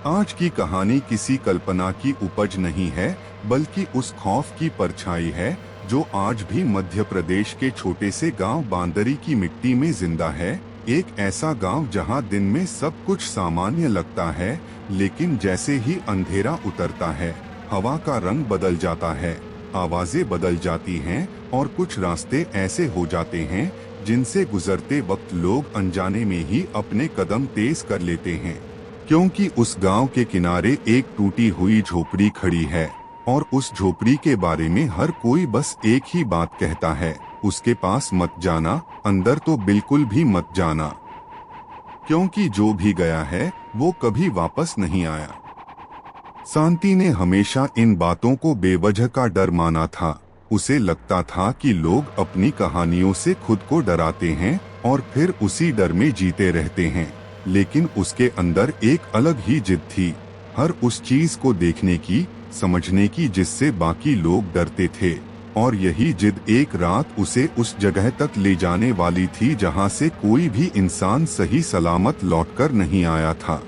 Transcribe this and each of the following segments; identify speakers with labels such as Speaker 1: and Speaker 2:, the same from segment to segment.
Speaker 1: आज की कहानी किसी कल्पना की उपज नहीं है, बल्कि उस खौफ की परछाई है जो आज भी मध्य प्रदेश के छोटे से गांव बांदरी की मिट्टी में जिंदा है। एक ऐसा गांव जहां दिन में सब कुछ सामान्य लगता है, लेकिन जैसे ही अंधेरा उतरता है, हवा का रंग बदल जाता है, आवाजें बदल जाती हैं और कुछ रास्ते ऐसे हो जाते हैं जिनसे गुजरते वक्त लोग अनजाने में ही अपने कदम तेज कर लेते हैं। क्योंकि उस गांव के किनारे एक टूटी हुई झोपड़ी खड़ी है और उस झोपड़ी के बारे में हर कोई बस एक ही बात कहता है, उसके पास मत जाना, अंदर तो बिल्कुल भी मत जाना। क्योंकि जो भी गया है वो कभी वापस नहीं आया। शांति ने हमेशा इन बातों को बेवजह का डर माना था। उसे लगता था कि लोग अपनी कहानियों से खुद को डराते हैं और फिर उसी डर में जीते रहते हैं। लेकिन उसके अंदर एक अलग ही जिद थी, हर उस चीज को देखने की, समझने की जिससे बाकी लोग डरते थे। और यही जिद एक रात उसे उस जगह तक ले जाने वाली थी जहां से कोई भी इंसान सही सलामत लौटकर नहीं आया था।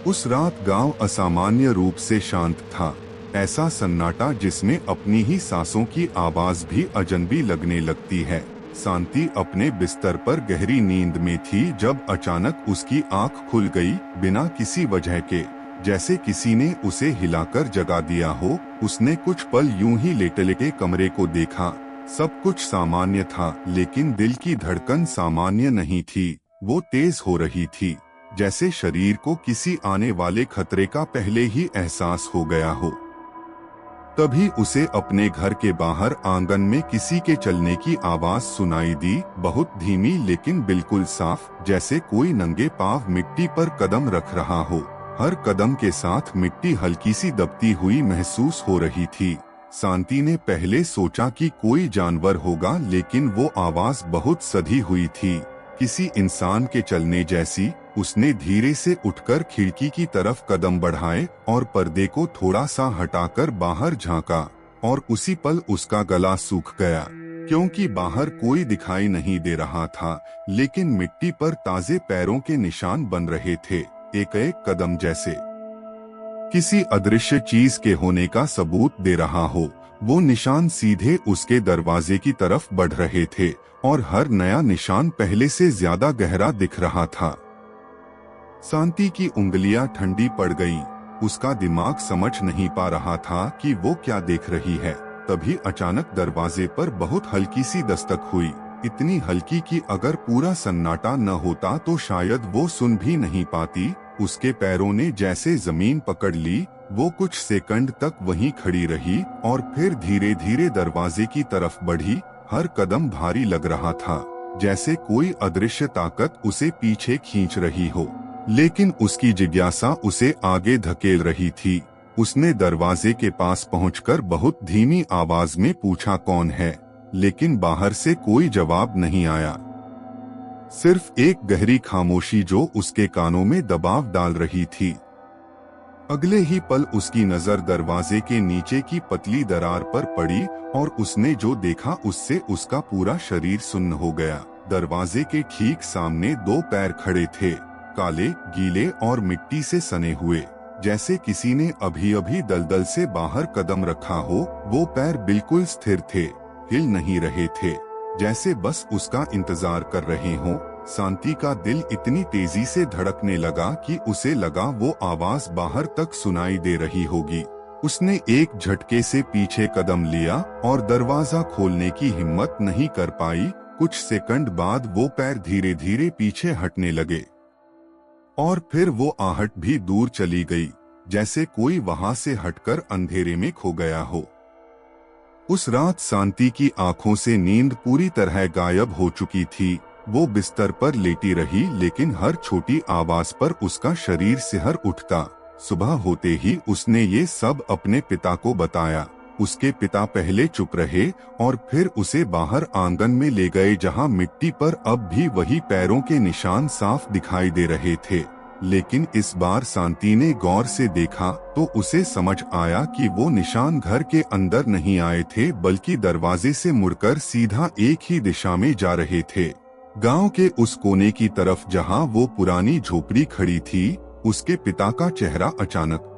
Speaker 1: उस रात गांव असामान्य रूप से शांत था। ऐसा सन्नाटा जिसमें अपनी ही सांसों की आवाज भी अजनबी लगने लगती है। शांति अपने बिस्तर पर गहरी नींद में थी जब अचानक उसकी आंख खुल गई, बिना किसी वजह के, जैसे किसी ने उसे हिलाकर जगा दिया हो। उसने कुछ पल यूं ही लेटे-लेटे कमरे को देखा। सब कुछ सामान्य था, लेकिन दिल की धड़कन सामान्य नहीं थी। वो तेज हो रही थी, जैसे शरीर को किसी आने वाले खतरे का पहले ही एहसास हो गया हो। तभी उसे अपने घर के बाहर आंगन में किसी के चलने की आवाज सुनाई दी, बहुत धीमी लेकिन बिल्कुल साफ, जैसे कोई नंगे पांव मिट्टी पर कदम रख रहा हो। हर कदम के साथ मिट्टी हल्की सी दबती हुई महसूस हो रही थी। शांति ने पहले सोचा कि कोई जानवर होगा, लेकिन वो आवाज बहुत सधी हुई थी, किसी इंसान के चलने जैसी। उसने धीरे से उठकर खिड़की की तरफ कदम बढ़ाए और पर्दे को थोड़ा सा हटाकर बाहर झांका, और उसी पल उसका गला सूख गया। क्योंकि बाहर कोई दिखाई नहीं दे रहा था, लेकिन मिट्टी पर ताजे पैरों के निशान बन रहे थे, एक एक कदम जैसे किसी अदृश्य चीज के होने का सबूत दे रहा हो। वो निशान सीधे उसके दरवाजे की तरफ बढ़ रहे थे और हर नया निशान पहले से ज्यादा गहरा दिख रहा था। शांति की उंगलियां ठंडी पड़ गईं। उसका दिमाग समझ नहीं पा रहा था कि वो क्या देख रही है। तभी अचानक दरवाजे पर बहुत हल्की सी दस्तक हुई, इतनी हल्की कि अगर पूरा सन्नाटा न होता तो शायद वो सुन भी नहीं पाती। उसके पैरों ने जैसे जमीन पकड़ ली। वो कुछ सेकंड तक वहीं खड़ी रही और फिर धीरे धीरे दरवाजे की तरफ बढ़ी। हर कदम भारी लग रहा था, जैसे कोई अदृश्य ताकत उसे पीछे खींच रही हो, लेकिन उसकी जिज्ञासा उसे आगे धकेल रही थी। उसने दरवाजे के पास पहुंचकर बहुत धीमी आवाज में पूछा, कौन है? लेकिन बाहर से कोई जवाब नहीं आया, सिर्फ एक गहरी खामोशी जो उसके कानों में दबाव डाल रही थी। अगले ही पल उसकी नजर दरवाजे के नीचे की पतली दरार पर पड़ी और उसने जो देखा उससे उसका पूरा शरीर सुन्न हो गया। दरवाजे के ठीक सामने दो पैर खड़े थे, काले, गीले और मिट्टी से सने हुए, जैसे किसी ने अभी अभी दलदल से बाहर कदम रखा हो। वो पैर बिल्कुल स्थिर थे, हिल नहीं रहे थे, जैसे बस उसका इंतजार कर रहे हों। शांति का दिल इतनी तेजी से धड़कने लगा कि उसे लगा वो आवाज बाहर तक सुनाई दे रही होगी। उसने एक झटके से पीछे कदम लिया और दरवाजा खोलने की हिम्मत नहीं कर पाई। कुछ सेकंड बाद वो पैर धीरे धीरे पीछे हटने लगे और फिर वो आहट भी दूर चली गई, जैसे कोई वहां से हटकर अंधेरे में खो गया हो। उस रात शांति की आंखों से नींद पूरी तरह गायब हो चुकी थी। वो बिस्तर पर लेटी रही, लेकिन हर छोटी आवाज पर उसका शरीर सिहर उठता। सुबह होते ही उसने ये सब अपने पिता को बताया। उसके पिता पहले चुप रहे और फिर उसे बाहर आंगन में ले गए, जहां मिट्टी पर अब भी वही पैरों के निशान साफ दिखाई दे रहे थे। लेकिन इस बार शांति ने गौर से देखा तो उसे समझ आया कि वो निशान घर के अंदर नहीं आए थे, बल्कि दरवाजे से मुड़कर सीधा एक ही दिशा में जा रहे थे, गांव के उस कोने की तरफ जहां वो पुरानी झोपड़ी खड़ी थी। उसके पिता का चेहरा अचानक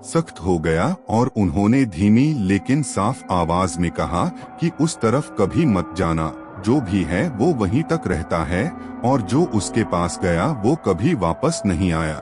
Speaker 1: सख्त हो गया और उन्होंने धीमी लेकिन साफ आवाज में कहा कि उस तरफ कभी मत जाना, जो भी है वो वहीं तक रहता है और जो उसके पास गया वो कभी वापस नहीं आया।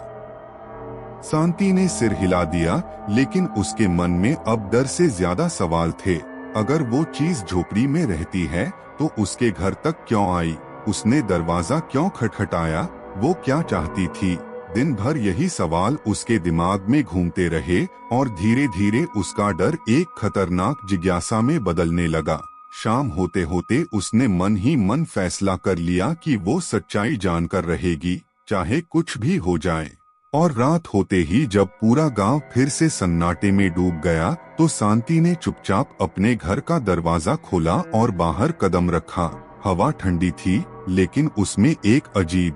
Speaker 1: शांति ने सिर हिला दिया, लेकिन उसके मन में अब डर से ज्यादा सवाल थे। अगर वो चीज झोपड़ी में रहती है तो उसके घर तक क्यों आई? उसने दरवाजा क्यों खटखटाया? वो क्या चाहती थी? दिन भर यही सवाल उसके दिमाग में घूमते रहे और धीरे धीरे उसका डर एक खतरनाक जिज्ञासा में बदलने लगा। शाम होते होते उसने मन ही मन फैसला कर लिया कि वो सच्चाई जानकर रहेगी, चाहे कुछ भी हो जाए। और रात होते ही जब पूरा गांव फिर से सन्नाटे में डूब गया तो शांति ने चुपचाप अपने घर का दरवाजा खोला और बाहर कदम रखा। हवा ठंडी थी, लेकिन उसमें एक अजीब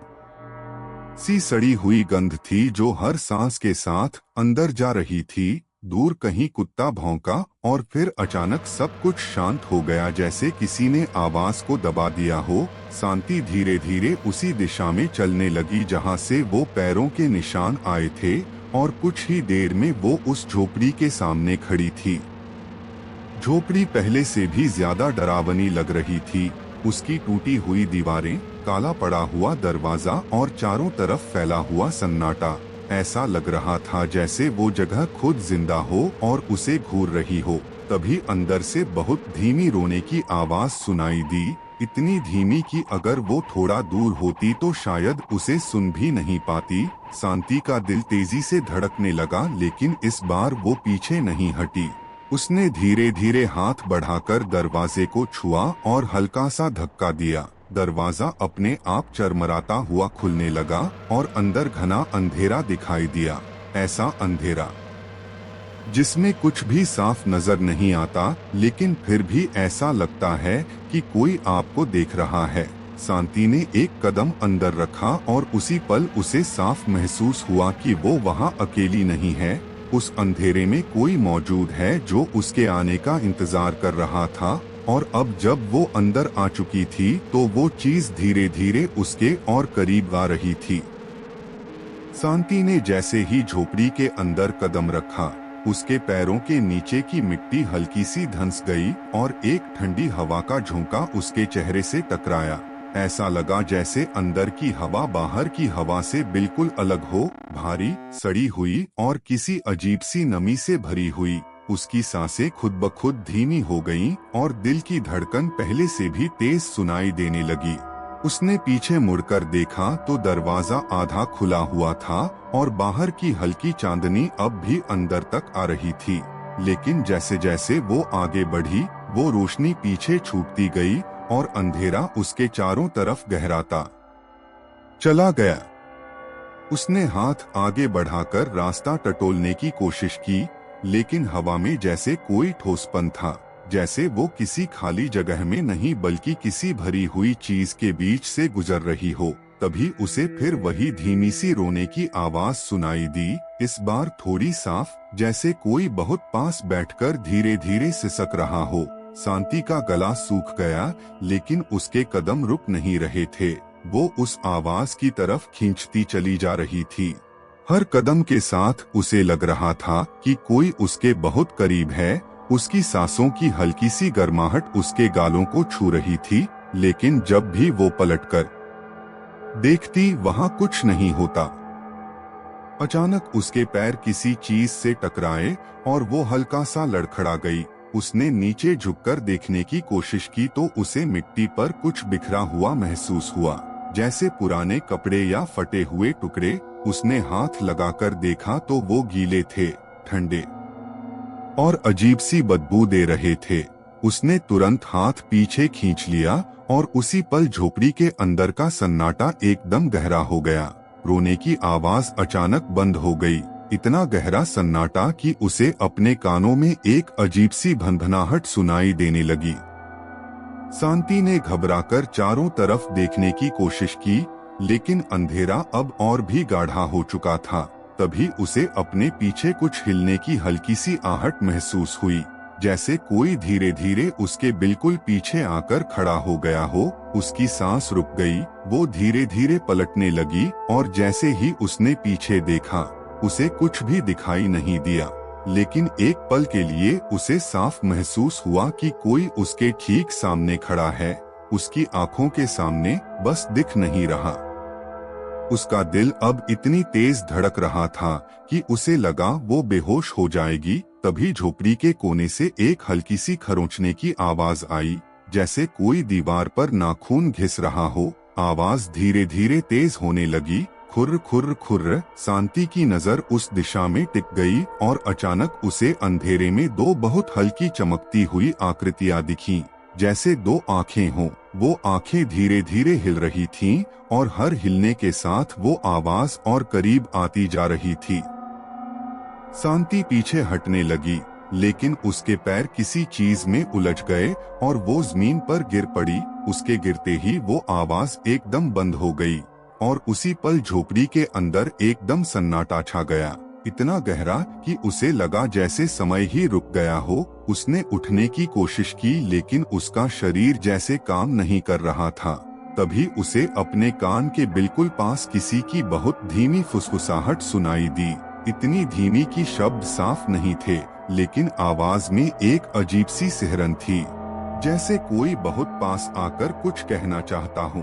Speaker 1: सी सड़ी हुई गंध थी जो हर सांस के साथ अंदर जा रही थी। दूर कहीं कुत्ता भौंका और फिर अचानक सब कुछ शांत हो गया, जैसे किसी ने आवाज को दबा दिया हो। शांति धीरे धीरे उसी दिशा में चलने लगी जहां से वो पैरों के निशान आए थे और कुछ ही देर में वो उस झोपड़ी के सामने खड़ी थी। झोपड़ी पहले से भी ज्यादा डरावनी लग रही थी। उसकी टूटी हुई दीवारें, काला पड़ा हुआ दरवाजा और चारों तरफ फैला हुआ सन्नाटा। ऐसा लग रहा था जैसे वो जगह खुद जिंदा हो और उसे घूर रही हो। तभी अंदर से बहुत धीमी रोने की आवाज सुनाई दी, इतनी धीमी कि अगर वो थोड़ा दूर होती तो शायद उसे सुन भी नहीं पाती। शांति का दिल तेजी से धड़कने लगा, लेकिन इस बार वो पीछे नहीं हटी। उसने धीरे धीरे हाथ बढ़ाकर दरवाजे को छुआ और हल्का सा धक्का दिया। दरवाजा अपने आप चरमराता हुआ खुलने लगा और अंदर घना अंधेरा दिखाई दिया। ऐसा अंधेरा जिसमें कुछ भी साफ नजर नहीं आता, लेकिन फिर भी ऐसा लगता है कि कोई आपको देख रहा है। शांति ने एक कदम अंदर रखा और उसी पल उसे साफ महसूस हुआ कि वो वहाँ अकेली नहीं है। उस अंधेरे में कोई मौजूद है जो उसके आने का इंतजार कर रहा था। और अब जब वो अंदर आ चुकी थी तो वो चीज धीरे धीरे उसके और करीब आ रही थी। शांति ने जैसे ही झोपड़ी के अंदर कदम रखा, उसके पैरों के नीचे की मिट्टी हल्की सी धंस गई और एक ठंडी हवा का झोंका उसके चेहरे से टकराया। ऐसा लगा जैसे अंदर की हवा बाहर की हवा से बिल्कुल अलग हो, भारी, सड़ी हुई और किसी अजीब सी नमी से भरी हुई। उसकी सांसें खुद ब खुद धीमी हो गईं और दिल की धड़कन पहले से भी तेज सुनाई देने लगी। उसने पीछे मुड़कर देखा तो दरवाजा आधा खुला हुआ था और बाहर की हल्की चांदनी अब भी अंदर तक आ रही थी। लेकिन जैसे जैसे वो आगे बढ़ी, वो रोशनी पीछे छूटती गई और अंधेरा उसके चारों तरफ गहराता चला गया। उसने हाथ आगे बढ़ाकर रास्ता टटोलने की कोशिश की, लेकिन हवा में जैसे कोई ठोसपन था, जैसे वो किसी खाली जगह में नहीं बल्कि किसी भरी हुई चीज के बीच से गुजर रही हो। तभी उसे फिर वही धीमी सी रोने की आवाज सुनाई दी, इस बार थोड़ी साफ, जैसे कोई बहुत पास बैठकर धीरे धीरे सिसक रहा हो। शांति का गला सूख गया, लेकिन उसके कदम रुक नहीं रहे थे। वो उस आवाज की तरफ खींचती चली जा रही थी। हर कदम के साथ उसे लग रहा था कि कोई उसके बहुत करीब है। उसकी सांसों की हल्की सी गर्माहट उसके गालों को छू रही थी, लेकिन जब भी वो पलटकर देखती वहां कुछ नहीं होता। अचानक उसके पैर किसी चीज से टकराए और वो हल्का सा लड़खड़ा गई। उसने नीचे झुककर देखने की कोशिश की तो उसे मिट्टी पर कुछ बिखरा हुआ महसूस हुआ, जैसे पुराने कपड़े या फटे हुए टुकड़े। उसने हाथ लगाकर देखा तो वो गीले थे, ठंडे और अजीब सी बदबू दे रहे थे। उसने तुरंत हाथ पीछे खींच लिया और उसी पल झोपड़ी के अंदर का सन्नाटा एकदम गहरा हो गया। रोने की आवाज अचानक बंद हो गई, इतना गहरा सन्नाटा कि उसे अपने कानों में एक अजीब सी भनभनाहट सुनाई देने लगी। शांति ने घबराकर चारों तरफ देखने की कोशिश की, लेकिन अंधेरा अब और भी गाढ़ा हो चुका था। तभी उसे अपने पीछे कुछ हिलने की हल्की सी आहट महसूस हुई, जैसे कोई धीरे धीरे उसके बिल्कुल पीछे आकर खड़ा हो गया हो। उसकी सांस रुक गई, वो धीरे धीरे पलटने लगी और जैसे ही उसने पीछे देखा उसे कुछ भी दिखाई नहीं दिया। लेकिन एक पल के लिए उसे साफ महसूस हुआ कि कोई उसके ठीक सामने खड़ा है, उसकी आंखों के सामने, बस दिख नहीं रहा। उसका दिल अब इतनी तेज धड़क रहा था कि उसे लगा वो बेहोश हो जाएगी। तभी झोपड़ी के कोने से एक हल्की सी खरोंचने की आवाज आई, जैसे कोई दीवार पर नाखून घिस रहा हो। आवाज धीरे धीरे तेज होने लगी, खुर्र खुर्र खुर्र। शांति की नजर उस दिशा में टिक गई और अचानक उसे अंधेरे में दो बहुत हल्की चमकती हुई आकृतियां दिखीं, जैसे दो आंखें हों। वो आंखें धीरे धीरे हिल रही थीं और हर हिलने के साथ वो आवाज और करीब आती जा रही थी। शांति पीछे हटने लगी, लेकिन उसके पैर किसी चीज में उलझ गए और वो जमीन पर गिर पड़ी। उसके गिरते ही वो आवाज एकदम बंद हो गई और उसी पल झोपड़ी के अंदर एकदम सन्नाटा छा गया, इतना गहरा कि उसे लगा जैसे समय ही रुक गया हो। उसने उठने की कोशिश की, लेकिन उसका शरीर जैसे काम नहीं कर रहा था। तभी उसे अपने कान के बिल्कुल पास किसी की बहुत धीमी फुसफुसाहट सुनाई दी। इतनी धीमी कि शब्द साफ नहीं थे, लेकिन आवाज में एक अजीब सी सिहरन थी, जैसे कोई बहुत पास आकर कुछ कहना चाहता हो।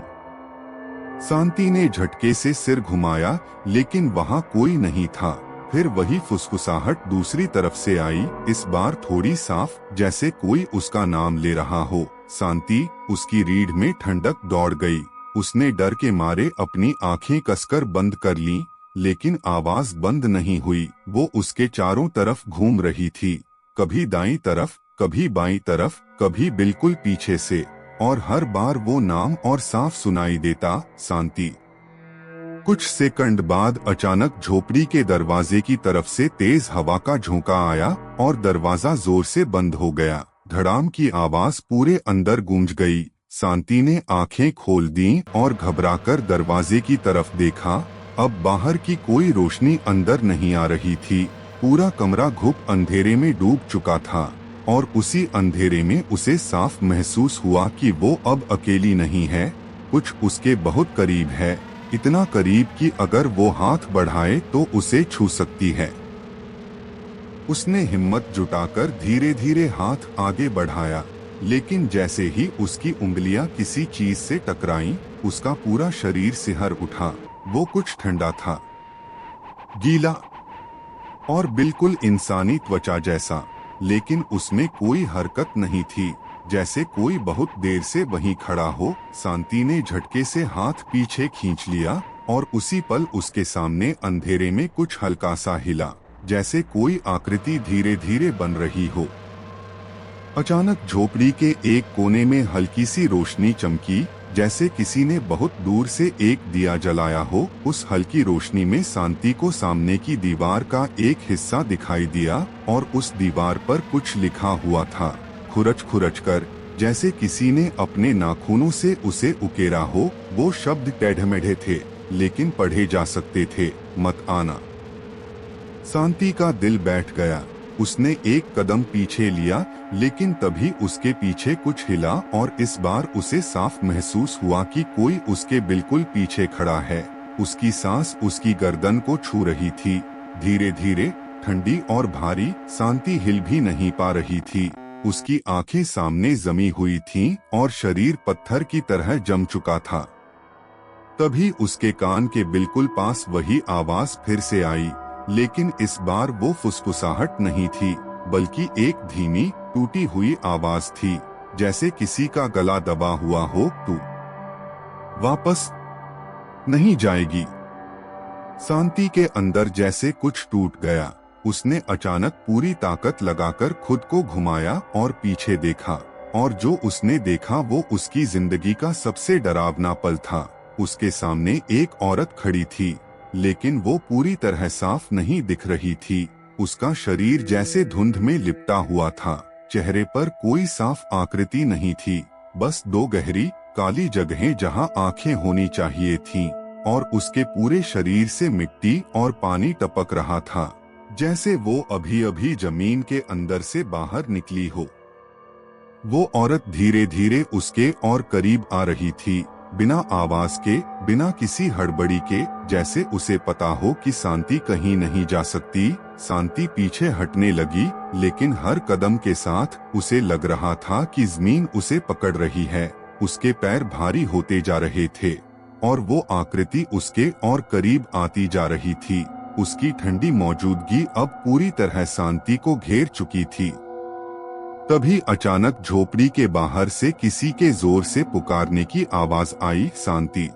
Speaker 1: शांति ने झटके से सिर घुमाया, लेकिन वहाँ कोई नहीं था। फिर वही फुसफुसाहट दूसरी तरफ से आई, इस बार थोड़ी साफ, जैसे कोई उसका नाम ले रहा हो। शांति, उसकी रीढ़ में ठंडक दौड़ गई। उसने डर के मारे अपनी आंखें कसकर बंद कर लीं, लेकिन आवाज बंद नहीं हुई। वो उसके चारों तरफ घूम रही थी, कभी दाईं तरफ, कभी बाईं तरफ, कभी बिल्कुल पीछे से, और हर बार वो नाम और साफ सुनाई देता, शांति। कुछ सेकंड बाद अचानक झोपड़ी के दरवाजे की तरफ से तेज हवा का झोंका आया और दरवाजा जोर से बंद हो गया। धड़ाम की आवाज पूरे अंदर गूंज गई। शांति ने आंखें खोल दी और घबराकर दरवाजे की तरफ देखा। अब बाहर की कोई रोशनी अंदर नहीं आ रही थी। पूरा कमरा घुप अंधेरे में डूब चुका था और उसी अंधेरे में उसे साफ महसूस हुआ कि वो अब अकेली नहीं है, कुछ उसके बहुत करीब है, इतना करीब कि अगर वो हाथ बढ़ाए तो उसे छू सकती है। उसने हिम्मत जुटाकर धीरे धीरे हाथ आगे बढ़ाया, लेकिन जैसे ही उसकी उंगलियां किसी चीज से टकराईं, उसका पूरा शरीर सिहर उठा। वो कुछ ठंडा था, गीला और बिल्कुल इंसानी त्वचा जैसा, लेकिन उसमें कोई हरकत नहीं थी, जैसे कोई बहुत देर से वहीं खड़ा हो। शांति ने झटके से हाथ पीछे खींच लिया और उसी पल उसके सामने अंधेरे में कुछ हल्का सा हिला, जैसे कोई आकृति धीरे धीरे बन रही हो। अचानक झोपड़ी के एक कोने में हल्की सी रोशनी चमकी, जैसे किसी ने बहुत दूर से एक दिया जलाया हो। उस हल्की रोशनी में शांति को सामने की दीवार का एक हिस्सा दिखाई दिया और उस दीवार पर कुछ लिखा हुआ था, खुरच खुरच कर, जैसे किसी ने अपने नाखूनों से उसे उकेरा हो। वो शब्द टेढ़मेढ़े थे, लेकिन पढ़े जा सकते थे, मत आना। शांति का दिल बैठ गया। उसने एक कदम पीछे लिया, लेकिन तभी उसके पीछे कुछ हिला और इस बार उसे साफ महसूस हुआ कि कोई उसके बिल्कुल पीछे खड़ा है। उसकी सांस उसकी गर्दन को छू रही थी, धीरे धीरे, ठंडी और भारी। शांति हिल भी नहीं पा रही थी। उसकी आंखें सामने जमी हुई थीं और शरीर पत्थर की तरह जम चुका था। तभी उसके कान के बिल्कुल पास वही आवाज फिर से आई, लेकिन इस बार वो फुसफुसाहट नहीं थी, बल्कि एक धीमी, टूटी हुई आवाज थी, जैसे किसी का गला दबा हुआ हो। तू वापस नहीं जाएगी। शांति के अंदर जैसे कुछ टूट गया। उसने अचानक पूरी ताकत लगाकर खुद को घुमाया और पीछे देखा, और जो उसने देखा वो उसकी जिंदगी का सबसे डरावना पल था। उसके सामने एक औरत खड़ी थी, लेकिन वो पूरी तरह साफ नहीं दिख रही थी। उसका शरीर जैसे धुंध में लिपटा हुआ था। चेहरे पर कोई साफ आकृति नहीं थी, बस दो गहरी, काली जगहें जहां आंखें होनी चाहिए थीं, और उसके पूरे शरीर से मिट्टी और पानी टपक रहा था, जैसे वो अभी अभी जमीन के अंदर से बाहर निकली हो। वो औरत धीरे धीरे उसके और करीब आ रही थी, बिना आवाज के, बिना किसी हड़बड़ी के, जैसे उसे पता हो कि शांति कहीं नहीं जा सकती। शांति पीछे हटने लगी, लेकिन हर कदम के साथ उसे लग रहा था कि जमीन उसे पकड़ रही है। उसके पैर भारी होते जा रहे थे और वो आकृति उसके और करीब आती जा रही थी। उसकी ठंडी मौजूदगी अब पूरी तरह शांति को घेर चुकी थी। तभी अचानक झोपड़ी के बाहर से किसी के जोर से पुकारने की आवाज आई, शांति।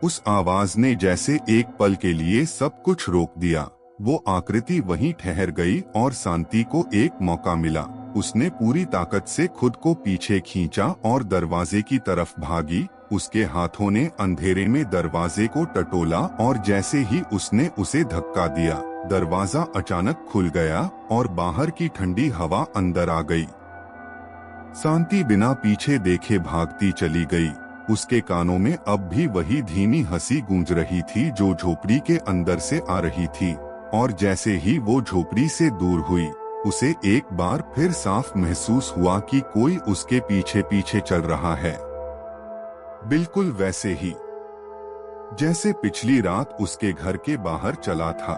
Speaker 1: उस आवाज ने जैसे एक पल के लिए सब कुछ रोक दिया। वो आकृति वहीं ठहर गई और शांति को एक मौका मिला। उसने पूरी ताकत से खुद को पीछे खींचा और दरवाजे की तरफ भागी। उसके हाथों ने अंधेरे में दरवाजे को टटोला और जैसे ही उसने उसे धक्का दिया, दरवाजा अचानक खुल गया और बाहर की ठंडी हवा अंदर आ गई। शांति बिना पीछे देखे भागती चली गई। उसके कानों में अब भी वही धीमी हंसी गूंज रही थी जो झोपड़ी के अंदर से आ रही थी। और जैसे ही वो झोपड़ी से दूर हुई, उसे एक बार फिर साफ महसूस हुआ कि कोई उसके पीछे पीछे चल रहा है, बिल्कुल वैसे ही जैसे पिछली रात उसके घर के बाहर चला था।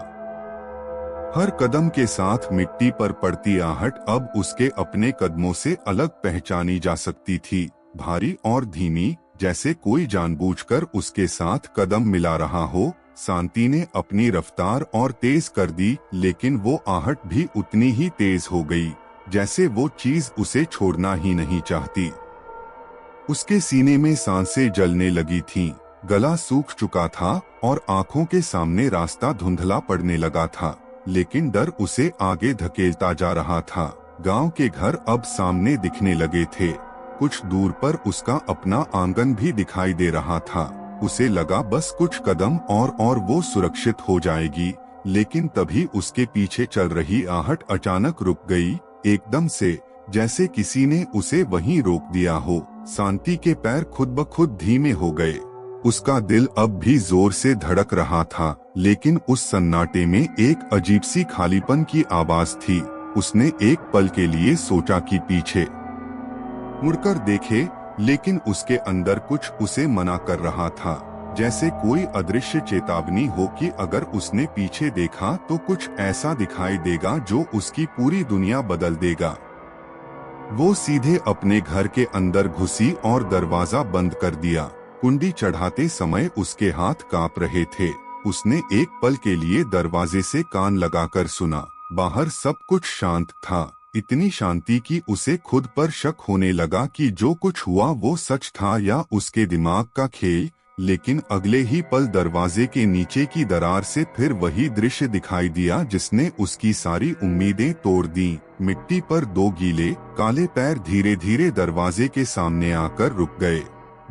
Speaker 1: हर कदम के साथ मिट्टी पर पड़ती आहट अब उसके अपने कदमों से अलग पहचानी जा सकती थी, भारी और धीमी, जैसे कोई जानबूझकर उसके साथ कदम मिला रहा हो। शांति ने अपनी रफ्तार और तेज कर दी, लेकिन वो आहट भी उतनी ही तेज हो गई, जैसे वो चीज उसे छोड़ना ही नहीं चाहती। उसके सीने में सांसें जलने लगी थीं, गला सूख चुका था और आंखों के सामने रास्ता धुंधला पड़ने लगा था, लेकिन डर उसे आगे धकेलता जा रहा था। गांव के घर अब सामने दिखने लगे थे। कुछ दूर पर उसका अपना आंगन भी दिखाई दे रहा था। उसे लगा बस कुछ कदम और वो सुरक्षित हो जाएगी, लेकिन तभी उसके पीछे चल रही आहट अचानक रुक गई, एकदम से, जैसे किसी ने उसे वहीं रोक दिया हो। शांति के पैर खुद ब खुद धीमे हो गए। उसका दिल अब भी जोर से धड़क रहा था, लेकिन उस सन्नाटे में एक अजीब सी खालीपन की आवाज थी। उसने एक पल के लिए सोचा कि पीछे मुड़कर देखे, लेकिन उसके अंदर कुछ उसे मना कर रहा था, जैसे कोई अदृश्य चेतावनी हो कि अगर उसने पीछे देखा तो कुछ ऐसा दिखाई देगा जो उसकी पूरी दुनिया बदल देगा। वो सीधे अपने घर के अंदर घुसी और दरवाजा बंद कर दिया। कुंडी चढ़ाते समय उसके हाथ कांप रहे थे। उसने एक पल के लिए दरवाजे से कान लगाकर सुना। बाहर सब कुछ शांत था, इतनी शांति कि उसे खुद पर शक होने लगा कि जो कुछ हुआ वो सच था या उसके दिमाग का खेल। लेकिन अगले ही पल दरवाजे के नीचे की दरार से फिर वही दृश्य दिखाई दिया जिसने उसकी सारी उम्मीदें तोड़ दी। मिट्टी पर दो गीले काले पैर धीरे धीरे दरवाजे के सामने आकर रुक गए,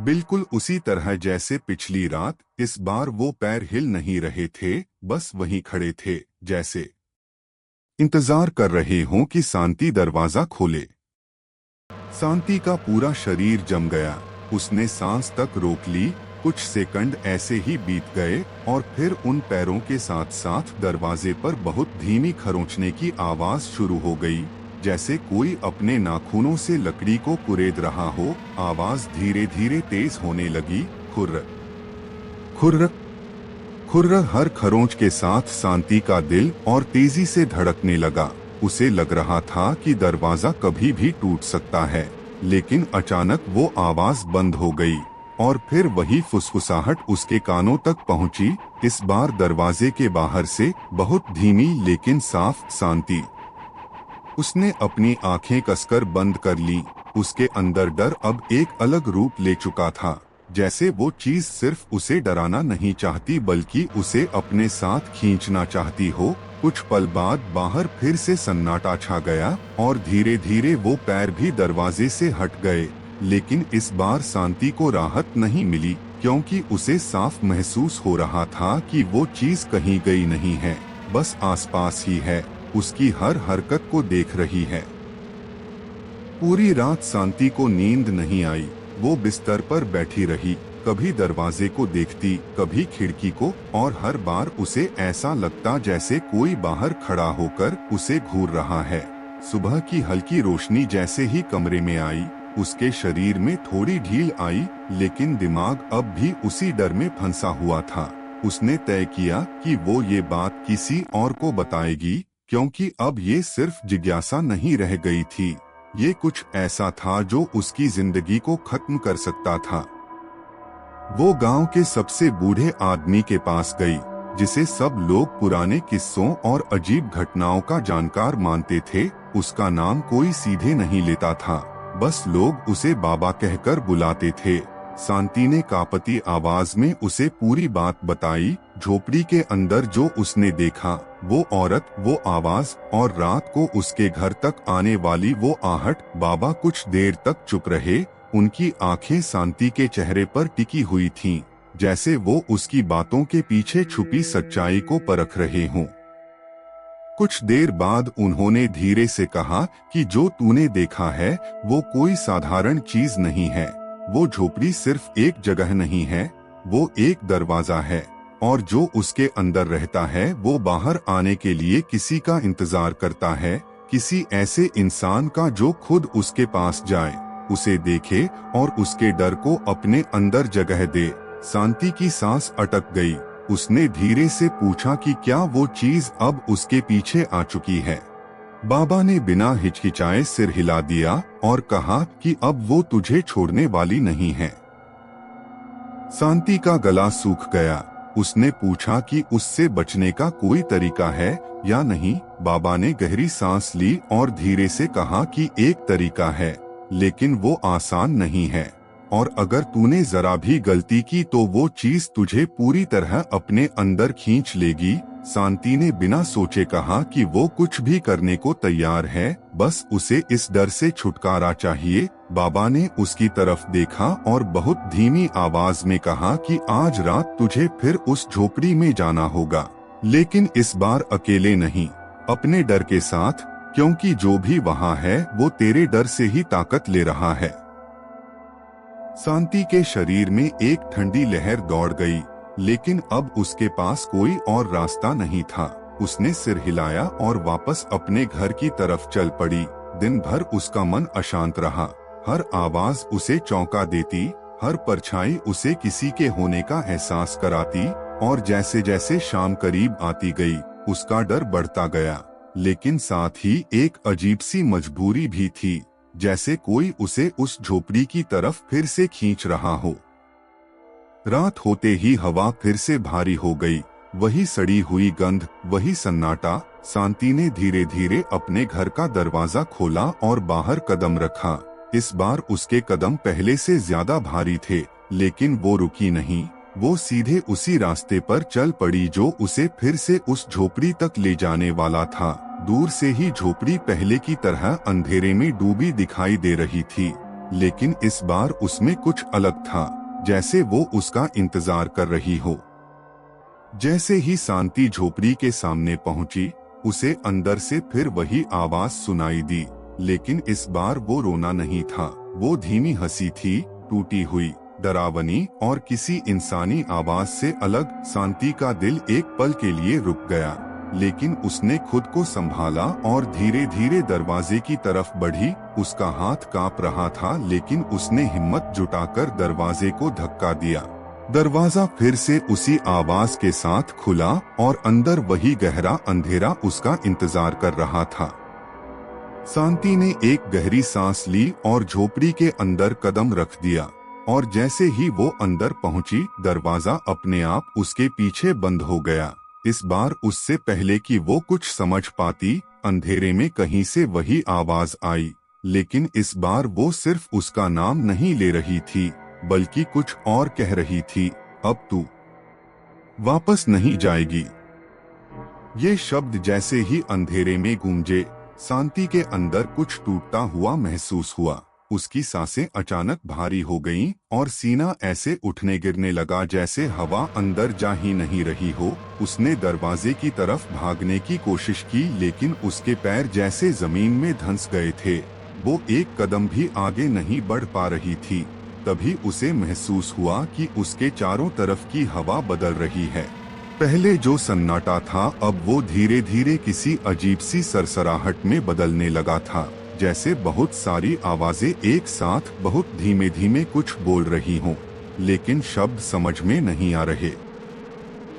Speaker 1: बिल्कुल उसी तरह जैसे पिछली रात। इस बार वो पैर हिल नहीं रहे थे, बस वहीं खड़े थे, जैसे इंतजार कर रहे हों कि शांति दरवाजा खोले। शांति का पूरा शरीर जम गया। उसने सांस तक रोक ली। कुछ सेकंड ऐसे ही बीत गए और फिर उन पैरों के साथ साथ दरवाजे पर बहुत धीमी खरोंचने की आवाज शुरू हो गई, जैसे कोई अपने नाखूनों से लकड़ी को कुरेद रहा हो। आवाज धीरे धीरे तेज होने लगी, खुर्र खुर्र खुर्र। हर खरोंच के साथ शांति का दिल और तेजी से धड़कने लगा। उसे लग रहा था कि दरवाजा कभी भी टूट सकता है, लेकिन अचानक वो आवाज बंद हो गई और फिर वही फुसफुसाहट उसके कानों तक पहुंची। इस बार दरवाजे के बाहर से, बहुत धीमी लेकिन साफ, शांति। उसने अपनी आंखें कसकर बंद कर ली। उसके अंदर डर अब एक अलग रूप ले चुका था, जैसे वो चीज सिर्फ उसे डराना नहीं चाहती बल्कि उसे अपने साथ खींचना चाहती हो। कुछ पल बाद बाहर फिर से सन्नाटा छा गया और धीरे धीरे वो पैर भी दरवाजे से हट गए। लेकिन इस बार शांति को राहत नहीं मिली, क्योंकि उसे साफ महसूस हो रहा था कि वो चीज कहीं गई नहीं है, बस आसपास ही है, उसकी हर हरकत को देख रही है। पूरी रात शांति को नींद नहीं आई। वो बिस्तर पर बैठी रही, कभी दरवाजे को देखती, कभी खिड़की को, और हर बार उसे ऐसा लगता जैसे कोई बाहर खड़ा होकर उसे घूर रहा है। सुबह की हल्की रोशनी जैसे ही कमरे में आई, उसके शरीर में थोड़ी ढील आई, लेकिन दिमाग अब भी उसी डर में फंसा हुआ था। उसने तय किया कि वो ये बात किसी और को बताएगी, क्योंकि अब ये सिर्फ जिज्ञासा नहीं रह गई थी, ये कुछ ऐसा था जो उसकी जिंदगी को खत्म कर सकता था। वो गांव के सबसे बूढ़े आदमी के पास गई, जिसे सब लोग पुराने किस्सों और अजीब घटनाओं का जानकार मानते थे। उसका नाम कोई सीधे नहीं लेता था, बस लोग उसे बाबा कहकर बुलाते थे। शांति ने कांपती आवाज में उसे पूरी बात बताई, झोपड़ी के अंदर जो उसने देखा, वो औरत, वो आवाज, और रात को उसके घर तक आने वाली वो आहट। बाबा कुछ देर तक चुप रहे, उनकी आंखें शांति के चेहरे पर टिकी हुई थीं, जैसे वो उसकी बातों के पीछे छुपी सच्चाई को परख रहे हों। कुछ देर बाद उन्होंने धीरे से कहा कि जो तूने देखा है वो कोई साधारण चीज नहीं है। वो झोपड़ी सिर्फ एक जगह नहीं है, वो एक दरवाजा है, और जो उसके अंदर रहता है वो बाहर आने के लिए किसी का इंतजार करता है, किसी ऐसे इंसान का जो खुद उसके पास जाए, उसे देखे और उसके डर को अपने अंदर जगह दे। शांति की सांस अटक गई। उसने धीरे से पूछा कि क्या वो चीज अब उसके पीछे आ चुकी है। बाबा ने बिना हिचकिचाए सिर हिला दिया और कहा कि अब वो तुझे छोड़ने वाली नहीं है। शांति का गला सूख गया। उसने पूछा कि उससे बचने का कोई तरीका है या नहीं। बाबा ने गहरी सांस ली और धीरे से कहा कि एक तरीका है, लेकिन वो आसान नहीं है, और अगर तूने जरा भी गलती की तो वो चीज तुझे पूरी तरह अपने अंदर खींच लेगी। शांति ने बिना सोचे कहा कि वो कुछ भी करने को तैयार है, बस उसे इस डर से छुटकारा चाहिए। बाबा ने उसकी तरफ देखा और बहुत धीमी आवाज में कहा कि आज रात तुझे फिर उस झोपड़ी में जाना होगा, लेकिन इस बार अकेले नहीं, अपने डर के साथ, क्योंकि जो भी वहाँ है वो तेरे डर से ही ताकत ले रहा है। शांति के शरीर में एक ठंडी लहर दौड़ गई, लेकिन अब उसके पास कोई और रास्ता नहीं था। उसने सिर हिलाया और वापस अपने घर की तरफ चल पड़ी। दिन भर उसका मन अशांत रहा। हर आवाज उसे चौंका देती, हर परछाई उसे किसी के होने का एहसास कराती, और जैसे जैसे शाम करीब आती गई, उसका डर बढ़ता गया। लेकिन साथ ही एक अजीब सी मजबूरी भी थी, जैसे कोई उसे उस झोपड़ी की तरफ फिर से खींच रहा हो। रात होते ही हवा फिर से भारी हो गई। वही सड़ी हुई गंध, वही सन्नाटा। शांति ने धीरे धीरे अपने घर का दरवाजा खोला और बाहर कदम रखा। इस बार उसके कदम पहले से ज्यादा भारी थे, लेकिन वो रुकी नहीं। वो सीधे उसी रास्ते पर चल पड़ी जो उसे फिर से उस झोपड़ी तक ले जाने वाला था। दूर से ही झोपड़ी पहले की तरह अंधेरे में डूबी दिखाई दे रही थी, लेकिन इस बार उसमें कुछ अलग था, जैसे वो उसका इंतजार कर रही हो। जैसे ही शांति झोपड़ी के सामने पहुंची, उसे अंदर से फिर वही आवाज सुनाई दी, लेकिन इस बार वो रोना नहीं था। वो धीमी हंसी थी, टूटी हुई, डरावनी और किसी इंसानी आवाज से अलग। शांति का दिल एक पल के लिए रुक गया, लेकिन उसने खुद को संभाला और धीरे धीरे दरवाजे की तरफ बढ़ी। उसका हाथ कांप रहा था, लेकिन उसने हिम्मत जुटाकर दरवाजे को धक्का दिया। दरवाजा फिर से उसी आवाज के साथ खुला और अंदर वही गहरा अंधेरा उसका इंतजार कर रहा था। शांति ने एक गहरी सांस ली और झोपड़ी के अंदर कदम रख दिया, और जैसे ही वो अंदर पहुंची, दरवाजा अपने आप उसके पीछे बंद हो गया। इस बार उससे पहले कि वो कुछ समझ पाती, अंधेरे में कहीं से वही आवाज आई, लेकिन इस बार वो सिर्फ उसका नाम नहीं ले रही थी, बल्कि कुछ और कह रही थी। अब तू वापस नहीं जाएगी। ये शब्द जैसे ही अंधेरे में गूंजे, शांति के अंदर कुछ टूटता हुआ महसूस हुआ। उसकी सांसें अचानक भारी हो गईं और सीना ऐसे उठने गिरने लगा जैसे हवा अंदर जा ही नहीं रही हो। उसने दरवाजे की तरफ भागने की कोशिश की, लेकिन उसके पैर जैसे जमीन में धंस गए थे। वो एक कदम भी आगे नहीं बढ़ पा रही थी। तभी उसे महसूस हुआ कि उसके चारों तरफ की हवा बदल रही है। पहले जो सन्नाटा था अब वो धीरे धीरे किसी अजीब सी सरसराहट में बदलने लगा था, जैसे बहुत सारी आवाजें एक साथ बहुत धीमे धीमे कुछ बोल रही हों, लेकिन शब्द समझ में नहीं आ रहे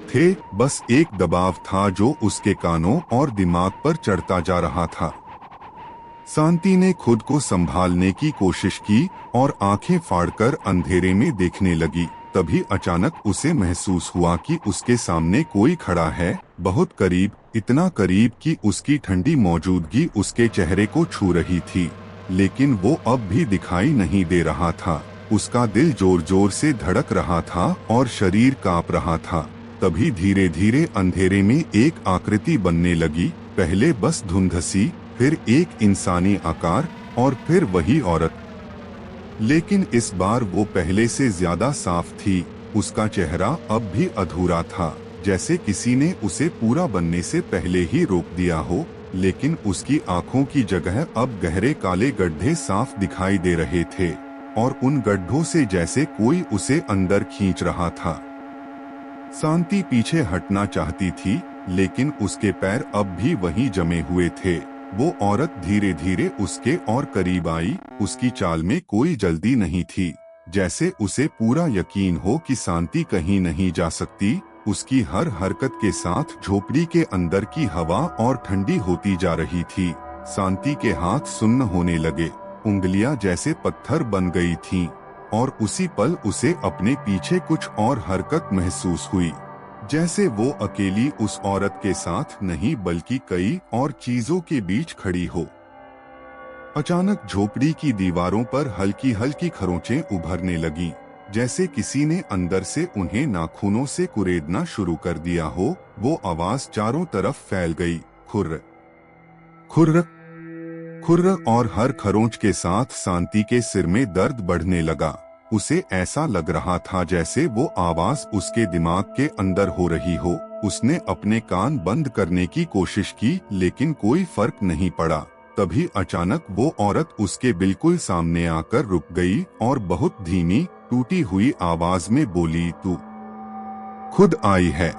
Speaker 1: थे। बस एक दबाव था जो उसके कानों और दिमाग पर चढ़ता जा रहा था। शांति ने खुद को संभालने की कोशिश की और आंखें फाड़कर अंधेरे में देखने लगी। तभी अचानक उसे महसूस हुआ कि उसके सामने कोई खड़ा है, बहुत करीब, इतना करीब कि उसकी ठंडी मौजूदगी उसके चेहरे को छू रही थी, लेकिन वो अब भी दिखाई नहीं दे रहा था। उसका दिल जोर जोर से धड़क रहा था और शरीर कांप रहा था। तभी धीरे धीरे अंधेरे में एक आकृति बनने लगी, पहले बस धुंधसी, फिर एक इंसानी आकार और फिर वही औरत। लेकिन इस बार वो पहले से ज्यादा साफ थी। उसका चेहरा अब भी अधूरा था, जैसे किसी ने उसे पूरा बनने से पहले ही रोक दिया हो, लेकिन उसकी आंखों की जगह अब गहरे काले गड्ढे साफ दिखाई दे रहे थे और उन गड्ढों से जैसे कोई उसे अंदर खींच रहा था। शांति पीछे हटना चाहती थी, लेकिन उसके पैर अब भी वहीं जमे हुए थे। वो औरत धीरे धीरे उसके और करीब आई। उसकी चाल में कोई जल्दी नहीं थी, जैसे उसे पूरा यकीन हो कि शांति कहीं नहीं जा सकती। उसकी हर हरकत के साथ झोपड़ी के अंदर की हवा और ठंडी होती जा रही थी। शांति के हाथ सुन्न होने लगे, उंगलियां जैसे पत्थर बन गई थीं, और उसी पल उसे अपने पीछे कुछ और हरकत महसूस हुई, जैसे वो अकेली उस औरत के साथ नहीं बल्कि कई और चीजों के बीच खड़ी हो। अचानक झोपड़ी की दीवारों पर हल्की हल्की खरोंचें उभरने लगीं, जैसे किसी ने अंदर से उन्हें नाखूनों से कुरेदना शुरू कर दिया हो। वो आवाज चारों तरफ फैल गई, खुर्र खुर्र खुर्र, और हर खरोंच के साथ शांति के सिर में दर्द बढ़ने लगा। उसे ऐसा लग रहा था जैसे वो आवाज उसके दिमाग के अंदर हो रही हो। उसने अपने कान बंद करने की कोशिश की, लेकिन कोई फर्क नहीं पड़ा। तभी अचानक वो औरत उसके बिल्कुल सामने आकर रुक गई और बहुत धीमी टूटी हुई आवाज में बोली, तू खुद आई है।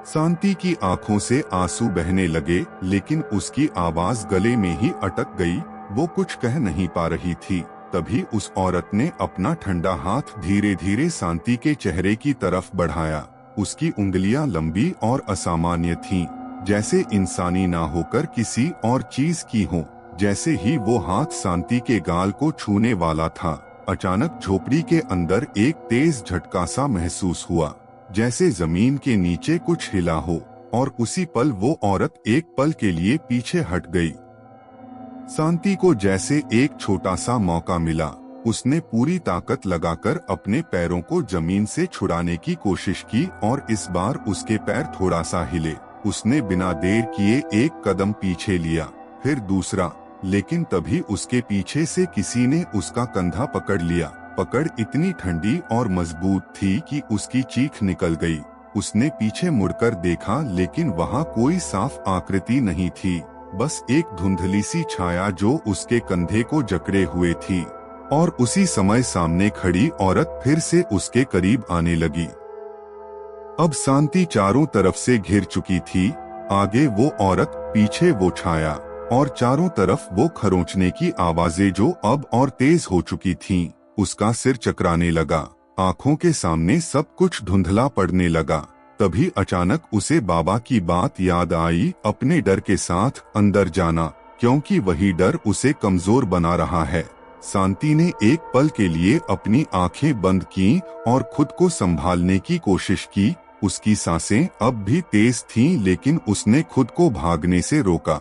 Speaker 1: शांति की आंखों से आंसू बहने लगे, लेकिन उसकी आवाज गले में ही अटक गई। वो कुछ कह नहीं पा रही थी। तभी उस औरत ने अपना ठंडा हाथ धीरे धीरे शांति के चेहरे की तरफ बढ़ाया। उसकी उंगलियां लंबी और असामान्य थीं, जैसे इंसानी ना होकर किसी और चीज की हो। जैसे ही वो हाथ शांति के गाल को छूने वाला था, अचानक झोपड़ी के अंदर एक तेज झटका सा महसूस हुआ, जैसे जमीन के नीचे कुछ हिला हो, और उसी पल वो औरत एक पल के लिए पीछे हट गई। शांति को जैसे एक छोटा सा मौका मिला। उसने पूरी ताकत लगाकर अपने पैरों को जमीन से छुड़ाने की कोशिश की और इस बार उसके पैर थोड़ा सा हिले। उसने बिना देर किए एक कदम पीछे लिया, फिर दूसरा, लेकिन तभी उसके पीछे से किसी ने उसका कंधा पकड़ लिया। पकड़ इतनी ठंडी और मजबूत थी कि उसकी चीख निकल गई। उसने पीछे मुड़कर देखा, लेकिन वहाँ कोई साफ आकृति नहीं थी, बस एक धुंधली सी छाया जो उसके कंधे को जकड़े हुए थी। और उसी समय सामने खड़ी औरत फिर से उसके करीब आने लगी। अब शांति चारों तरफ से घिर चुकी थी। आगे वो औरत, पीछे वो छाया, और चारों तरफ वो खरोंचने की आवाजें जो अब और तेज हो चुकी थीं। उसका सिर चकराने लगा, आंखों के सामने सब कुछ धुंधला पड़ने लगा। तभी अचानक उसे बाबा की बात याद आई, अपने डर के साथ अंदर जाना, क्योंकि वही डर उसे कमजोर बना रहा है। शांति ने एक पल के लिए अपनी आंखें बंद की और खुद को संभालने की कोशिश की। उसकी सांसें अब भी तेज थीं, लेकिन उसने खुद को भागने से रोका।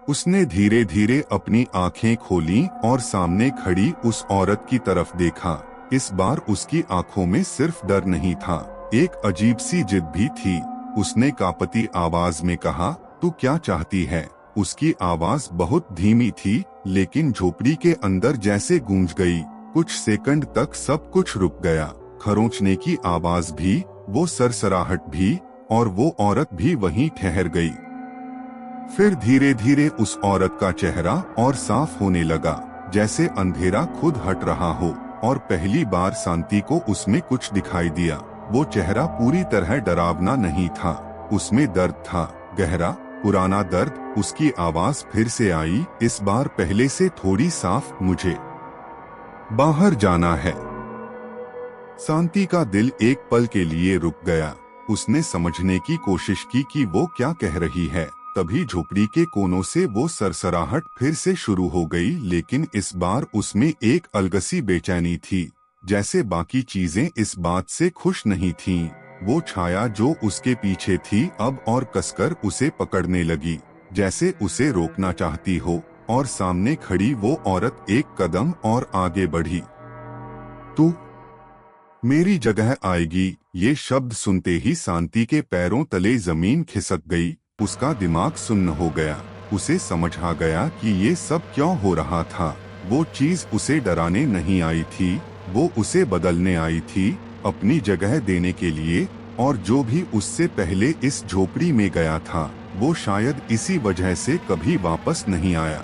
Speaker 1: उसने धीरे धीरे अपनी आंखें खोलीं और सामने खड़ी उस औरत की तरफ देखा। इस बार उसकी आंखों में सिर्फ डर नहीं था, एक अजीब सी जिद भी थी। उसने कांपती आवाज में कहा, तू क्या चाहती है? उसकी आवाज बहुत धीमी थी, लेकिन झोपड़ी के अंदर जैसे गूंज गई। कुछ सेकंड तक सब कुछ रुक गया, खरोंचने की आवाज भी, वो सरसराहट भी, और वो औरत भी वहीं ठहर गई। फिर धीरे धीरे उस औरत का चेहरा और साफ होने लगा। जैसे अंधेरा खुद हट रहा हो, और पहली बार शांति को उसमें कुछ दिखाई दिया। वो चेहरा पूरी तरह डरावना नहीं था, उसमें दर्द था, गहरा पुराना दर्द। उसकी आवाज फिर से आई, इस बार पहले से थोड़ी साफ, मुझे बाहर जाना है। शांति का दिल एक पल के लिए रुक गया। उसने समझने की कोशिश की कि वो क्या कह रही है। तभी झोपड़ी के कोनों से वो सरसराहट फिर से शुरू हो गई, लेकिन इस बार उसमें एक अलगसी बेचैनी थी, जैसे बाकी चीजें इस बात से खुश नहीं थीं। वो छाया जो उसके पीछे थी अब और कसकर उसे पकड़ने लगी, जैसे उसे रोकना चाहती हो, और सामने खड़ी वो औरत एक कदम और आगे बढ़ी। तू मेरी जगह आएगी। ये शब्द सुनते ही शांति के पैरों तले जमीन खिसक गई। उसका दिमाग सुन्न हो गया। उसे समझ आ गया कि ये सब क्यों हो रहा था। वो चीज उसे डराने नहीं आई थी, वो उसे बदलने आई थी, अपनी जगह देने के लिए। और जो भी उससे पहले इस झोपड़ी में गया था, वो शायद इसी वजह से कभी वापस नहीं आया।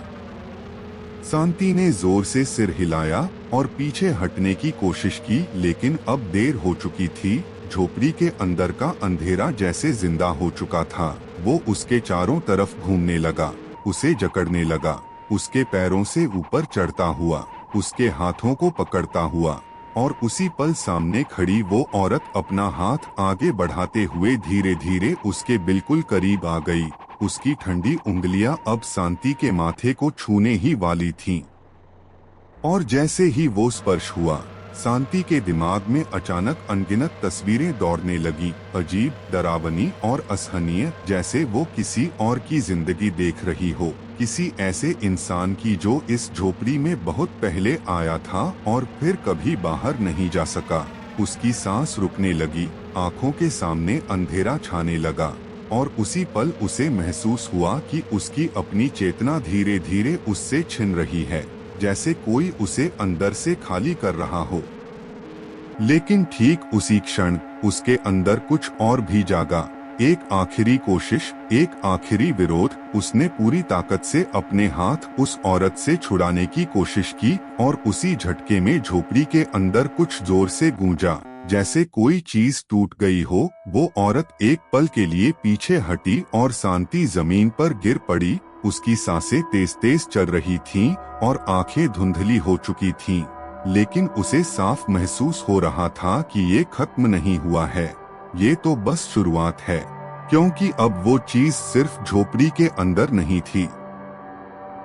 Speaker 1: शांति ने जोर से सिर हिलाया और पीछे हटने की कोशिश की, लेकिन अब देर हो चुकी थी। झोपड़ी के अंदर का अंधेरा जैसे जिंदा हो चुका था। वो उसके चारों तरफ घूमने लगा, उसे जकड़ने लगा, उसके पैरों से ऊपर चढ़ता हुआ, उसके हाथों को पकड़ता हुआ। और उसी पल सामने खड़ी वो औरत अपना हाथ आगे बढ़ाते हुए धीरे धीरे उसके बिल्कुल करीब आ गई। उसकी ठंडी उंगलियां अब शांति के माथे को छूने ही वाली थीं। और जैसे ही वो स्पर्श हुआ, शांति के दिमाग में अचानक अनगिनत तस्वीरें दौड़ने लगी, अजीब, डरावनी और असहनीय, जैसे वो किसी और की जिंदगी देख रही हो, किसी ऐसे इंसान की जो इस झोपड़ी में बहुत पहले आया था और फिर कभी बाहर नहीं जा सका। उसकी सांस रुकने लगी, आंखों के सामने अंधेरा छाने लगा, और उसी पल उसे महसूस हुआ कि उसकी अपनी चेतना धीरे धीरे उससे छिन रही है, जैसे कोई उसे अंदर से खाली कर रहा हो। लेकिन ठीक उसी क्षण उसके अंदर कुछ और भी जागा। एक आखिरी कोशिश, एक आखिरी विरोध। उसने पूरी ताकत से अपने हाथ उस औरत से छुड़ाने की कोशिश की, और उसी झटके में झोपड़ी के अंदर कुछ जोर से गूंजा, जैसे कोई चीज टूट गई हो। वो औरत एक पल के लिए पीछे हटी और शांति जमीन पर गिर पड़ी। उसकी सांसें तेज तेज चल रही थीं और आंखें धुंधली हो चुकी थीं, लेकिन उसे साफ महसूस हो रहा था कि ये खत्म नहीं हुआ है, ये तो बस शुरुआत है। क्योंकि अब वो चीज सिर्फ झोपड़ी के अंदर नहीं थी,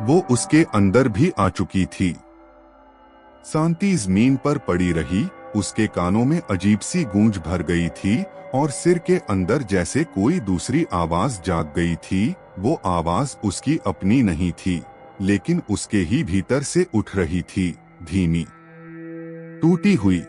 Speaker 1: वो उसके अंदर भी आ चुकी थी। शांति जमीन पर पड़ी रही, उसके कानों में अजीब सी गूंज भर गई थी और सिर के अंदर जैसे कोई दूसरी आवाज जाग गई थी। वो आवाज उसकी अपनी नहीं थी, लेकिन उसके ही भीतर से उठ रही थी, धीमी, टूटी हुई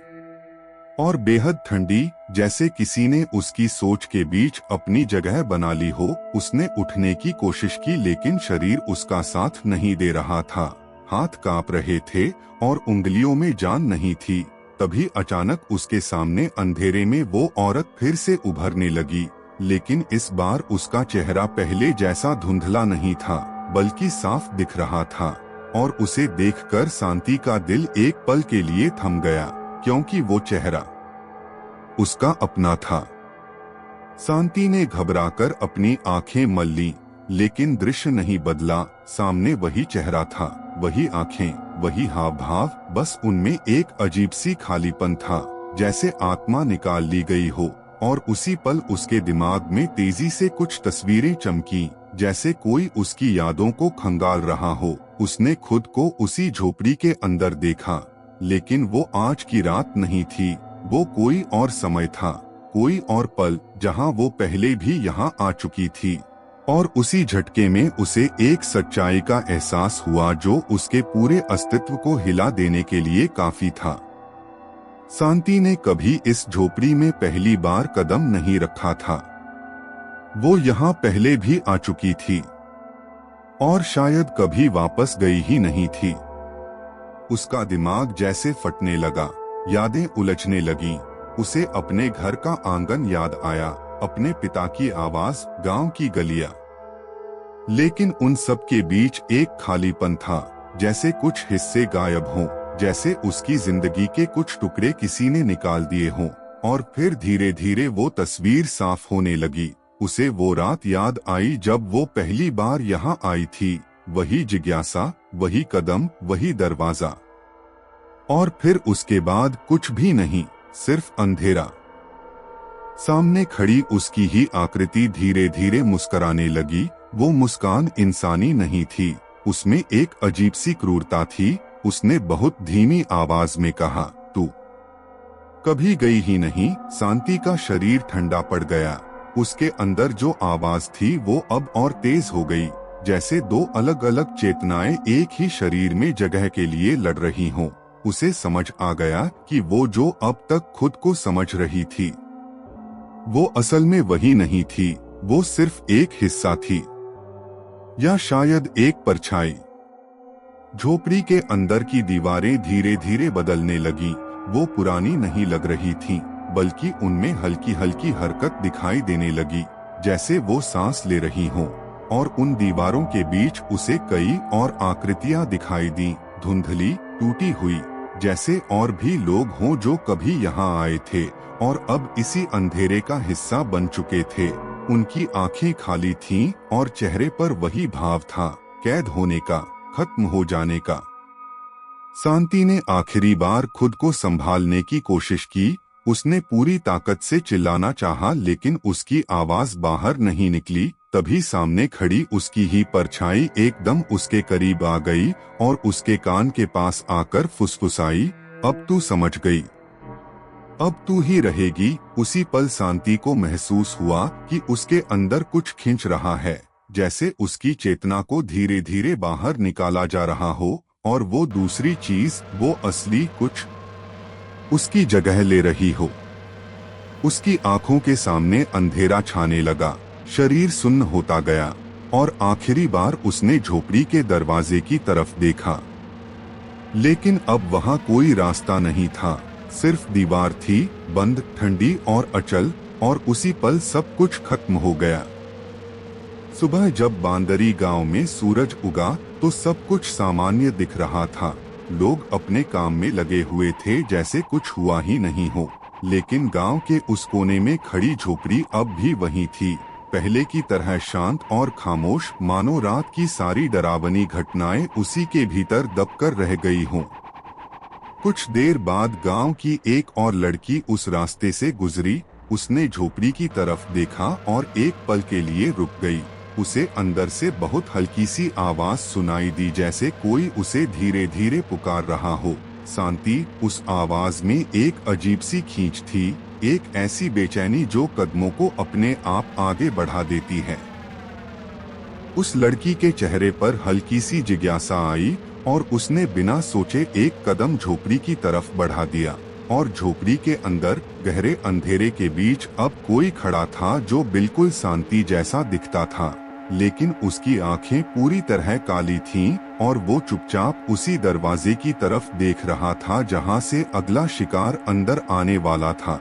Speaker 1: और बेहद ठंडी, जैसे किसी ने उसकी सोच के बीच अपनी जगह बना ली हो। उसने उठने की कोशिश की, लेकिन शरीर उसका साथ नहीं दे रहा था। हाथ कांप रहे थे और उंगलियों में जान नहीं थी। तभी अचानक उसके सामने अंधेरे में वो औरत फिर से उभरने लगी, लेकिन इस बार उसका चेहरा पहले जैसा धुंधला नहीं था, बल्कि साफ दिख रहा था। और उसे देखकर शांति का दिल एक पल के लिए थम गया, क्योंकि वो चेहरा उसका अपना था। शांति ने घबराकर अपनी आंखें मल लीं, लेकिन दृश्य नहीं बदला। सामने वही चेहरा था, वही आंखें, वही हाव भाव, बस उनमें एक अजीब सी खालीपन था, जैसे आत्मा निकाल ली गई हो। और उसी पल उसके दिमाग में तेजी से कुछ तस्वीरें चमकी, जैसे कोई उसकी यादों को खंगाल रहा हो। उसने खुद को उसी झोपड़ी के अंदर देखा, लेकिन वो आज की रात नहीं थी, वो कोई और समय था, कोई और पल, जहां वो पहले भी यहां आ चुकी थी। और उसी झटके में उसे एक सच्चाई का एहसास हुआ जो उसके पूरे अस्तित्व को हिला देने के लिए काफी था। शांति ने कभी इस झोपड़ी में पहली बार कदम नहीं रखा था। वो यहाँ पहले भी आ चुकी थी और शायद कभी वापस गई ही नहीं थी। उसका दिमाग जैसे फटने लगा, यादें उलझने लगीं। उसे अपने घर का आंगन याद आया, अपने पिता की आवाज, गांव की गलियां। लेकिन उन सब के बीच एक खालीपन था, जैसे कुछ हिस्से गायब हों, जैसे उसकी जिंदगी के कुछ टुकड़े किसी ने निकाल दिए हों। और फिर धीरे धीरे वो तस्वीर साफ होने लगी। उसे वो रात याद आई जब वो पहली बार यहाँ आई थी। वही जिज्ञासा, वही कदम, वही दरवाजा। और फिर उसके बाद कुछ भी नहीं, सिर्फ अंधेरा। सामने खड़ी उसकी ही आकृति धीरे धीरे मुस्कुराने लगी। वो मुस्कान इंसानी नहीं थी, उसमें एक अजीब सी क्रूरता थी। उसने बहुत धीमी आवाज में कहा, तू कभी गई ही नहीं। शांति का शरीर ठंडा पड़ गया। उसके अंदर जो आवाज थी वो अब और तेज हो गई, जैसे दो अलग अलग चेतनाएं एक ही शरीर में जगह के लिए लड़ रही हों। उसे समझ आ गया कि वो जो अब तक खुद को समझ रही थी, वो असल में वही नहीं थी। वो सिर्फ एक हिस्सा थी, या शायद एक परछाई। झोपड़ी के अंदर की दीवारें धीरे धीरे बदलने लगी। वो पुरानी नहीं लग रही थीं, बल्कि उनमें हल्की हल्की हरकत दिखाई देने लगी, जैसे वो सांस ले रही हों। और उन दीवारों के बीच उसे कई और आकृतियां दिखाई दी, धुंधली, टूटी हुई, जैसे और भी लोग हों जो कभी यहाँ आए थे और अब इसी अंधेरे का हिस्सा बन चुके थे। उनकी आंखें खाली थीं और चेहरे पर वही भाव था, कैद होने का, खत्म हो जाने का। शांति ने आखिरी बार खुद को संभालने की कोशिश की। उसने पूरी ताकत से चिल्लाना चाहा, लेकिन उसकी आवाज बाहर नहीं निकली। तभी सामने खड़ी उसकी ही परछाई एकदम उसके करीब आ गई और उसके कान के पास आकर फुसफुसाई, अब तू समझ गई, अब तू ही रहेगी। उसी पल शांति को महसूस हुआ कि उसके अंदर कुछ खिंच रहा है, जैसे उसकी चेतना को धीरे धीरे बाहर निकाला जा रहा हो और वो दूसरी चीज, वो असली कुछ, उसकी जगह ले रही हो। उसकी आंखों के सामने अंधेरा छाने लगा, शरीर सुन्न होता गया और आखिरी बार उसने झोपड़ी के दरवाजे की तरफ देखा। लेकिन अब वहां कोई रास्ता नहीं था, सिर्फ दीवार थी, बंद, ठंडी और अचल। और उसी पल सब कुछ खत्म हो गया। सुबह जब बांदरी गांव में सूरज उगा तो सब कुछ सामान्य दिख रहा था। लोग अपने काम में लगे हुए थे, जैसे कुछ हुआ ही नहीं हो। लेकिन गांव के उस कोने में खड़ी झोपड़ी अब भी वही थी, पहले की तरह शांत और खामोश, मानो रात की सारी डरावनी घटनाएं उसी के भीतर दबकर रह गई हों। कुछ देर बाद गांव की एक और लड़की उस रास्ते से गुजरी। उसने झोपड़ी की तरफ देखा और एक पल के लिए रुक गई। उसे अंदर से बहुत हल्की सी आवाज सुनाई दी, जैसे कोई उसे धीरे धीरे पुकार रहा हो। शांति, उस आवाज में एक अजीब सी खींच थी, एक ऐसी बेचैनी जो कदमों को अपने आप आगे बढ़ा देती है। उस लड़की के चेहरे पर हल्की सी जिज्ञासा आई और उसने बिना सोचे एक कदम झोपड़ी की तरफ बढ़ा दिया। और झोपड़ी के अंदर गहरे अंधेरे के बीच अब कोई खड़ा था जो बिल्कुल शांति जैसा दिखता था, लेकिन उसकी आंखें पूरी तरह काली थीं और वो चुपचाप उसी दरवाजे की तरफ देख रहा था जहां से अगला शिकार अंदर आने वाला था।